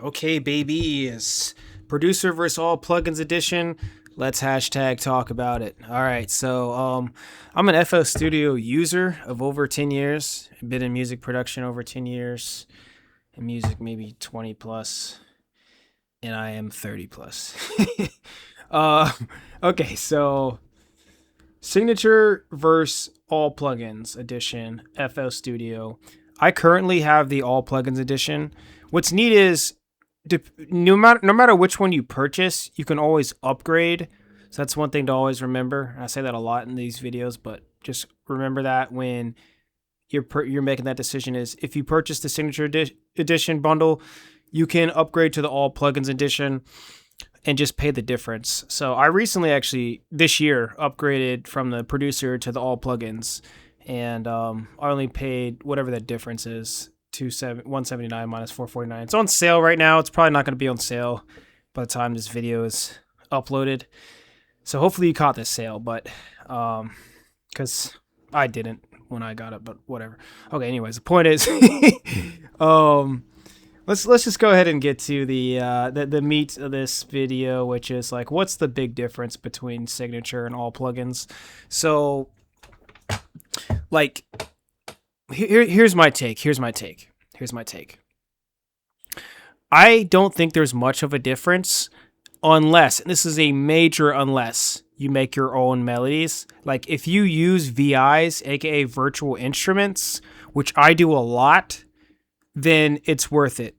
Okay, baby, is producer versus all plugins edition. Let's hashtag talk about it. All right, I'm an FL Studio user of over 10 years. I've been in music production over 10 years, and music maybe 20 plus, and I am 30 plus. uh, okay, so signature versus all plugins edition, FL Studio. I currently have the all plugins edition. What's neat is no matter which one you purchase, you can always upgrade. So that's one thing to always remember. I say that a lot in these videos, but just remember that when you're making that decision is if you purchase the signature edition bundle, you can upgrade to the all plugins edition and just pay the difference. So I recently actually this year upgraded from the producer to the all plugins, and I only paid whatever that difference is. 179 minus 449. It's on sale right now. It's probably not going to be on sale by the time this video is uploaded. So hopefully you caught this sale, but because I didn't when I got it, but whatever. Okay, anyways, the point is, um, let's just go ahead and get to the meat of this video, which is like, what's the big difference between signature and all plugins? So, like, here's my take. Here's my take. I don't think there's much of a difference unless, and this is a major unless, you make your own melodies. Like if you use VIs, aka virtual instruments, which I do a lot, then it's worth it.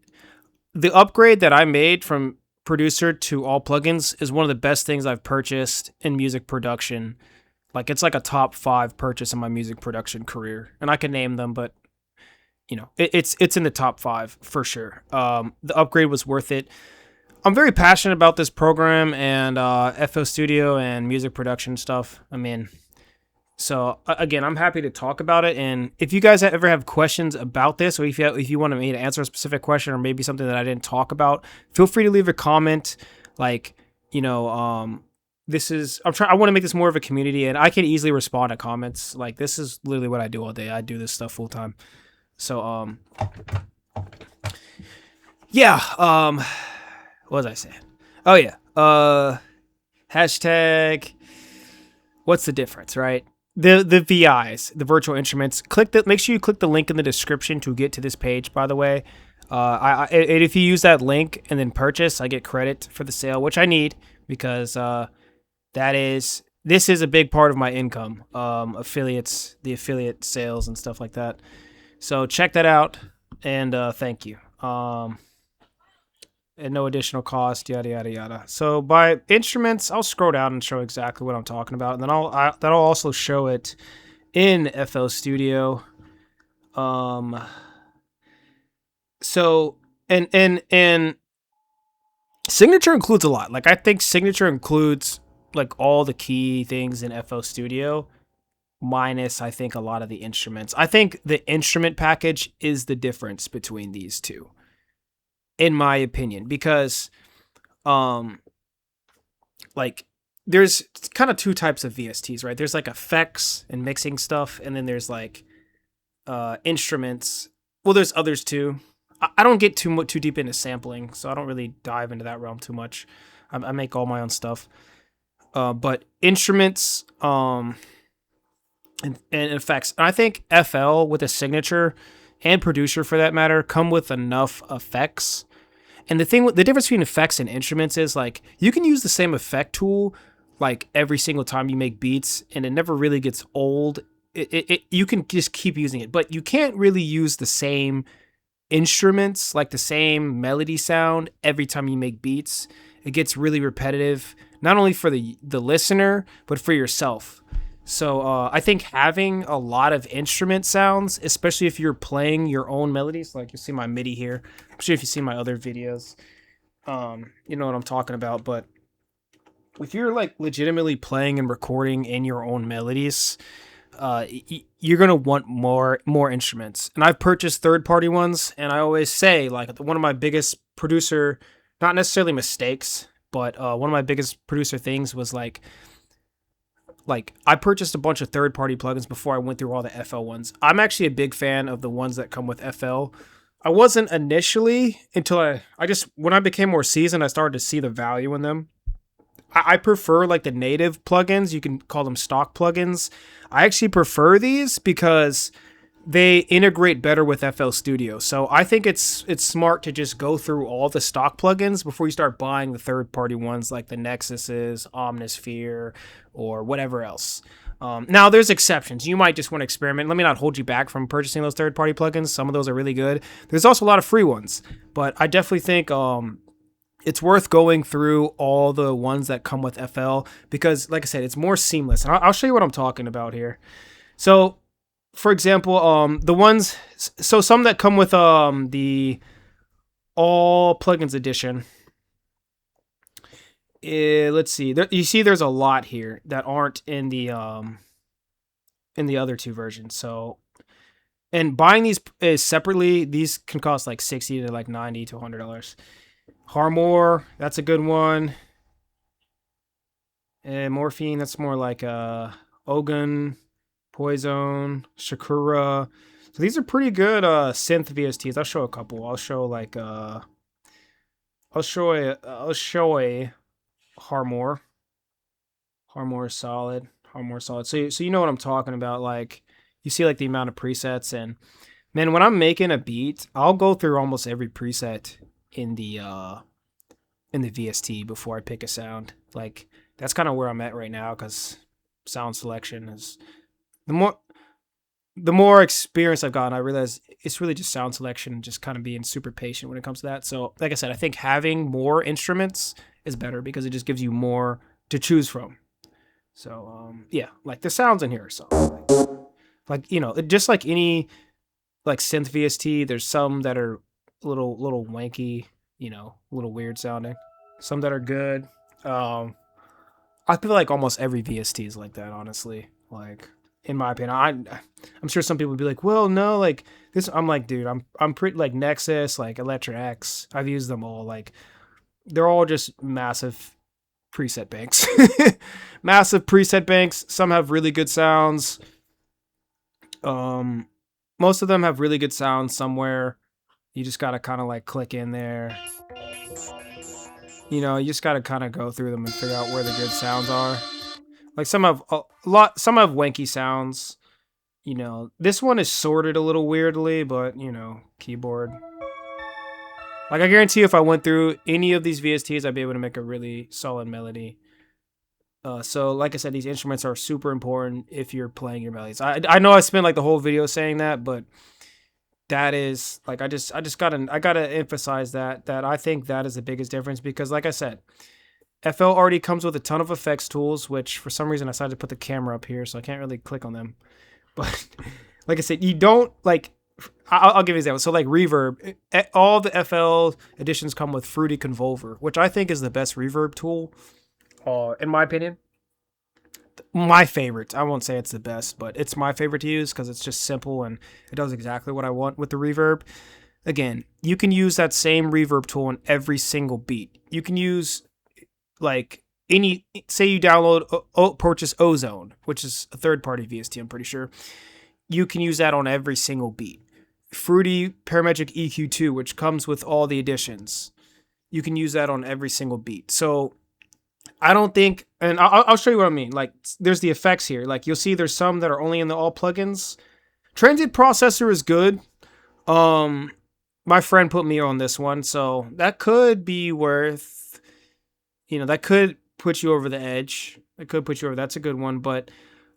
The upgrade that I made from producer to all plugins is one of the best things I've purchased in music production. Like it's like a top 5 purchase in my music production career, and I can name them, but it's in the top 5 for sure. The upgrade was worth it. I'm very passionate about this program and FL Studio and music production stuff. I mean, so again, I'm happy to talk about it. And if you guys ever have questions about this, or if you want me to answer a specific question or maybe something that I didn't talk about, feel free to leave a comment. Like, this is I want to make this more of a community, and I can easily respond to comments. Like this is literally what I do all day. I do this stuff full time. So yeah, what was I saying? Oh yeah, hashtag what's the difference, right? The VIs, the virtual instruments. Make sure you click the link in the description to get to this page, by the way. If you use that link and then purchase, I get credit for the sale, which I need because this is a big part of my income. Affiliates, the affiliate sales and stuff like that. So check that out, and thank you. At no additional cost, yada yada yada. So by instruments, I'll scroll down and show exactly what I'm talking about, and then that'll also show it in FL Studio. So and signature includes a lot. Like I think signature includes like all the key things in FL Studio, minus I think a lot of the instruments. I think the instrument package is the difference between these two, in my opinion, because like there's kind of two types of VSTs, right? There's like effects and mixing stuff, and then there's like instruments. Well, there's others too. I don't get too deep into sampling, so I don't really dive into that realm too much. I make all my own stuff. But instruments, and effects. And I think FL with a signature and producer for that matter come with enough effects. And the difference between effects and instruments is like you can use the same effect tool like every single time you make beats, and it never really gets old. You can just keep using it, but you can't really use the same instruments, like the same melody sound every time you make beats. It gets really repetitive, not only for the listener, but for yourself. So I think having a lot of instrument sounds, especially if you're playing your own melodies, like you see my MIDI here. I'm sure if you see my other videos, you know what I'm talking about. But if you're like legitimately playing and recording in your own melodies, you're gonna want more instruments. And I've purchased third-party ones, and I always say like one of my biggest producer, not necessarily mistakes, but one of my biggest producer things was like I purchased a bunch of third-party plugins before I went through all the FL ones. I'm actually a big fan of the ones that come with FL. I wasn't initially until I just when I became more seasoned, I started to see the value in them. I prefer like the native plugins. You can call them stock plugins. I actually prefer these because they integrate better with FL Studio. So I think it's smart to just go through all the stock plugins before you start buying the third party ones like the Nexuses, Omnisphere, or whatever else. Now there's exceptions. You might just want to experiment. Let me not hold you back from purchasing those third party plugins. Some of those are really good. There's also a lot of free ones, but I definitely think it's worth going through all the ones that come with FL because, like I said, it's more seamless. And I'll show you what I'm talking about here. So for example, the ones, so some that come with the all plugins edition. Let's see. You see, there's a lot here that aren't in the other two versions. So, and buying these separately, these can cost like $60 to like $90 to $100. Harmor, that's a good one. And Morphine, that's more like Ogun. Poison, Shakura. So these are pretty good synth VSTs. I'll show a couple. I'll show like I'll show a Harmor. Harmor is solid. Harmor is solid. So you know what I'm talking about. Like you see like the amount of presets, and man, when I'm making a beat, I'll go through almost every preset in the VST before I pick a sound. Like that's kind of where I'm at right now because sound selection is the more experience I've gotten, I realize it's really just sound selection, just kind of being super patient when it comes to that. So, like I said, I think having more instruments is better because it just gives you more to choose from. So, yeah, like the sounds in here are solid. Like just like any like synth VST, there's some that are little wanky, a little weird sounding. Some that are good. I feel like almost every VST is like that, honestly. Like in my opinion, I'm sure some people would be like, well, no, like this. I'm like, dude, I'm pretty like Nexus, like Electra X. I've used them all. Like they're all just massive preset banks, massive preset banks. Some have really good sounds. Most of them have really good sounds somewhere. You just gotta kind of like click in there. You just gotta kind of go through them and figure out where the good sounds are. Like some have a lot, some have wanky sounds. This one is sorted a little weirdly, but keyboard. Like I guarantee you if I went through any of these VSTs, I'd be able to make a really solid melody. So like I said, these instruments are super important if you're playing your melodies. I know I spent like the whole video saying that, but that is like I gotta emphasize that I think that is the biggest difference because like I said, FL already comes with a ton of effects tools, which for some reason I decided to put the camera up here, so I can't really click on them. But like I said, you don't like. I'll give you an example. So like reverb, all the FL editions come with Fruity Convolver, which I think is the best reverb tool, in my opinion. My favorite. I won't say it's the best, but it's my favorite to use because it's just simple and it does exactly what I want with the reverb. Again, you can use that same reverb tool on every single beat. You can use like say you download purchase Ozone, which is a third-party VST, I'm pretty sure. You can use that on every single beat. Fruity Parametric EQ2, which comes with all the additions. You can use that on every single beat. So I don't think, and I'll show you what I mean. Like there's the effects here. Like you'll see there's some that are only in the all plugins. Transient Processor is good. My friend put me on this one, so that could be worth, that could put you over the edge. It could put you over. That's a good one. But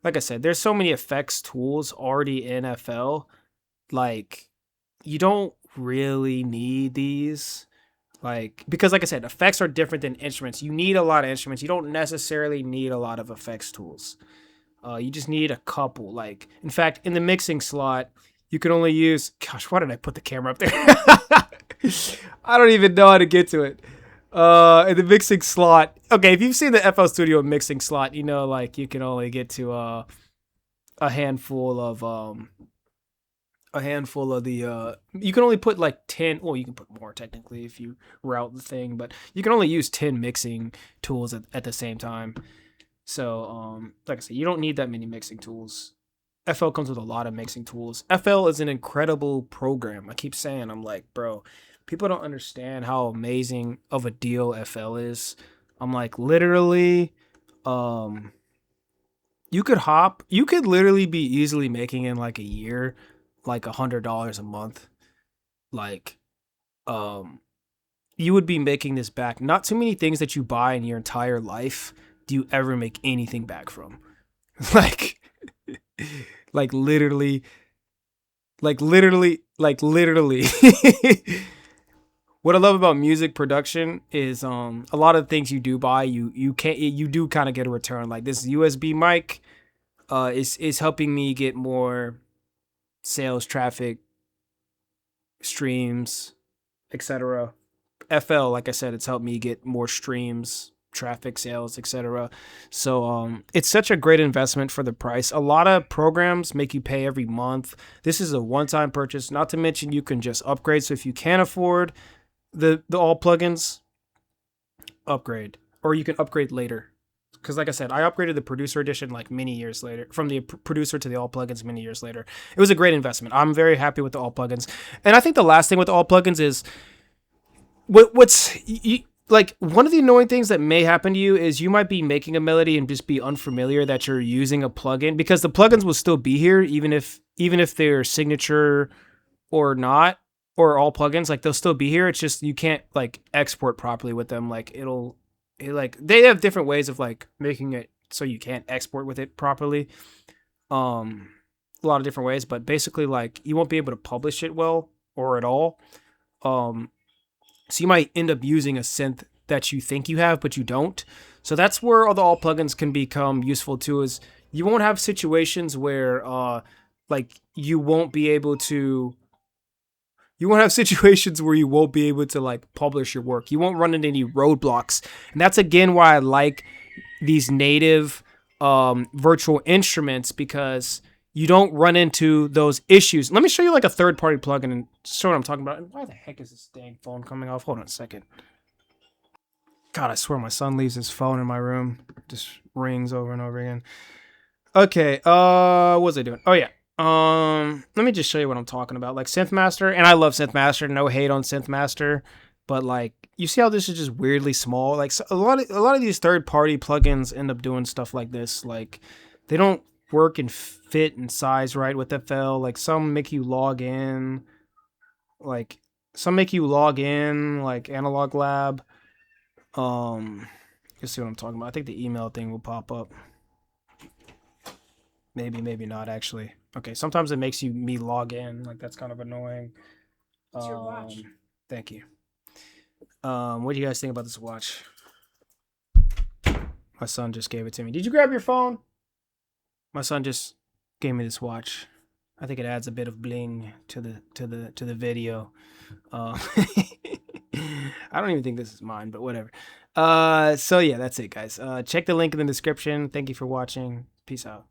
like I said, there's so many effects tools already in FL. Like you don't really need these. Like because like I said, effects are different than instruments. You need a lot of instruments. You don't necessarily need a lot of effects tools. You just need a couple. Like in fact, in the mixing slot, you can only use. Gosh, why did I put the camera up there? I don't even know how to get to it. In the mixing slot. Okay, if you've seen the FL Studio mixing slot, like you can only get to a handful of the you can only put like 10, well you can put more technically if you route the thing, but you can only use 10 mixing tools at the same time. So like I said, you don't need that many mixing tools. FL comes with a lot of mixing tools. FL is an incredible program. I keep saying, I'm like, bro, people don't understand how amazing of a deal FL is. I'm like, literally, um, you could literally be easily making in like a year, like $100 a month. Like, um, you would be making this back. Not too many things that you buy in your entire life do you ever make anything back from. like, like literally, like literally. What I love about music production is a lot of things you do buy you can't you do kind of get a return. Like this USB mic is helping me get more sales traffic, streams, etc. FL, like I said, it's helped me get more streams, traffic, sales, etc. So it's such a great investment for the price. A lot of programs make you pay every month. This is a one-time purchase. Not to mention you can just upgrade. So if you can't afford the all plugins, upgrade, or you can upgrade later. Because like I said, I upgraded the producer edition like many years later, from the producer to the all plugins many years later. It was a great investment. I'm very happy with the all plugins. And I think the last thing with the all plugins is like one of the annoying things that may happen to you is you might be making a melody and just be unfamiliar that you're using a plugin, because the plugins will still be here even if they're signature or not, or all plugins, like they'll still be here. It's just you can't like export properly with them. Like like they have different ways of like making it so you can't export with it properly. Um a lot of different ways, but basically like you won't be able to publish it well or at all. Um so you might end up using a synth that you think you have, but you don't. So that's where all the all plugins can become useful too, is you won't have situations where like you won't have situations where you won't be able to like publish your work. You won't run into any roadblocks. And that's again why I like these native virtual instruments, because you don't run into those issues. Let me show you like a third party plugin and show what I'm talking about. And why the heck is this dang phone coming off? Hold on a second. God, I swear my son leaves his phone in my room. It just rings over and over again. Okay, what was I doing? Oh yeah. Let me just show you what I'm talking about. Like Synthmaster, and I love Synthmaster, no hate on Synthmaster, but like you see how this is just weirdly small? Like so a lot of these third party plugins end up doing stuff like this. Like they don't work and fit and size right with FL. Like some make you log in, like like Analog Lab. You see what I'm talking about? I think the email thing will pop up. Maybe not actually. Okay, sometimes it makes me log in. Like that's kind of annoying. It's your watch. Thank you. What do you guys think about this watch? My son just gave it to me. Did you grab your phone? My son just gave me this watch. I think it adds a bit of bling to the video. Uh, I don't even think this is mine, but whatever. So yeah, that's it, guys. Check the link in the description. Thank you for watching. Peace out.